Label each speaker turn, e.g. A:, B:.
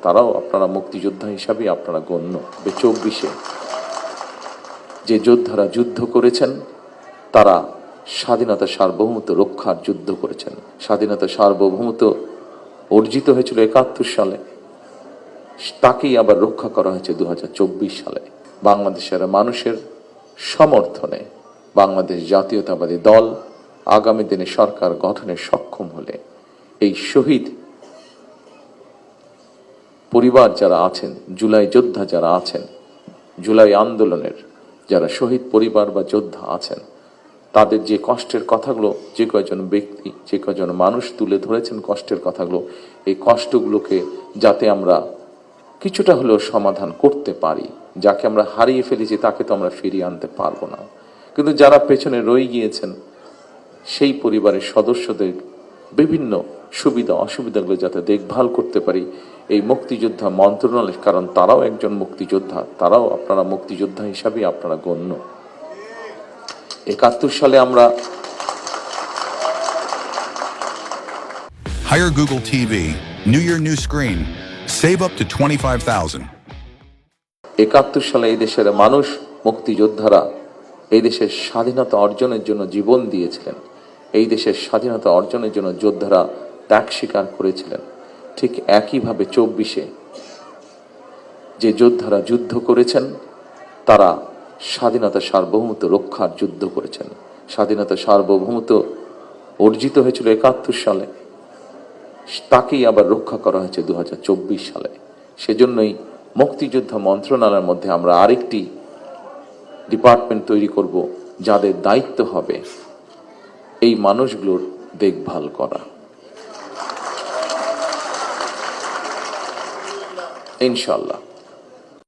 A: তারাও আপনারা মুক্তিযোদ্ধা হিসাবে আপনারা গণ্য। 24-এ যে যোদ্ধারা যুদ্ধ করেছেন তারা স্বাধীনতা সার্বভৌমত্ব রক্ষার যুদ্ধ করেছেন। স্বাধীনতা সার্বভৌমত্ব অর্জিত হয়েছিল 71 সালে, তাকেই আবার রক্ষা করা হয়েছে 2024 সালে। বাংলাদেশের মানুষের সমর্থনে বাংলাদেশ জাতীয়তাবাদী দল আগামী দিনে সরকার গঠনে সক্ষম হলে এই শহীদ পরিবার যারা আছেন, জুলাই যোদ্ধা যারা আছেন, জুলাই আন্দোলনের যারা শহীদ পরিবার বা যোদ্ধা আছেন, তাদের যে কষ্টের কথাগুলো যে কয়জন ব্যক্তি, যে কয়জন মানুষ তুলে ধরেছেন কষ্টের কথাগুলো, এই কষ্টগুলোকে যাতে আমরা কিছুটা হলেও সমাধান করতে পারি। যাকে আমরা হারিয়ে ফেলেছি তাকে তো আমরা ফিরিয়ে আনতে পারবো না, কিন্তু যারা পেছনে রয়ে গিয়েছেন সেই পরিবারের সদস্যদের বিভিন্ন সুবিধা অসুবিধাগুলো যাতে দেখভাল করতে পারি এই মুক্তিযোদ্ধা মন্ত্রণালয়, কারণ তারাও একজন মুক্তিযোদ্ধা, তারাও আপনারা মুক্তিযোদ্ধা হিসাবে আপনারা গণ্য। 71 সালে আমরা
B: Hire Google TV. New year, new screen. Save up to 25,000.
A: 71 সালে এই দেশের মানুষ, মুক্তিযোদ্ধারা এই দেশের স্বাধীনতা অর্জনের জন্য জীবন দিয়েছিলেন। এই দেশের স্বাধীনতা অর্জনের জন্য যোদ্ধারা ত্যাগ স্বীকার করেছিলেন। ঠিক একইভাবে 24-এ যে যোদ্ধারা যুদ্ধ করেছেন তারা স্বাধীনতা সার্বভৌমত্ব রক্ষার যুদ্ধ করেছেন। স্বাধীনতা সার্বভৌমত্ব অর্জিত হয়েছিল 71 সালে, তাকেই আবার রক্ষা করা হয়েছে 2024 সালে। সেজন্যই মুক্তিযোদ্ধা মন্ত্রণালয়ের মধ্যে আমরা আরেকটি ডিপার্টমেন্ট তৈরি করব, যাদের দায়িত্ব হবে এই মানুষগুলোর দেখভাল করা, ইনশাআল্লাহ।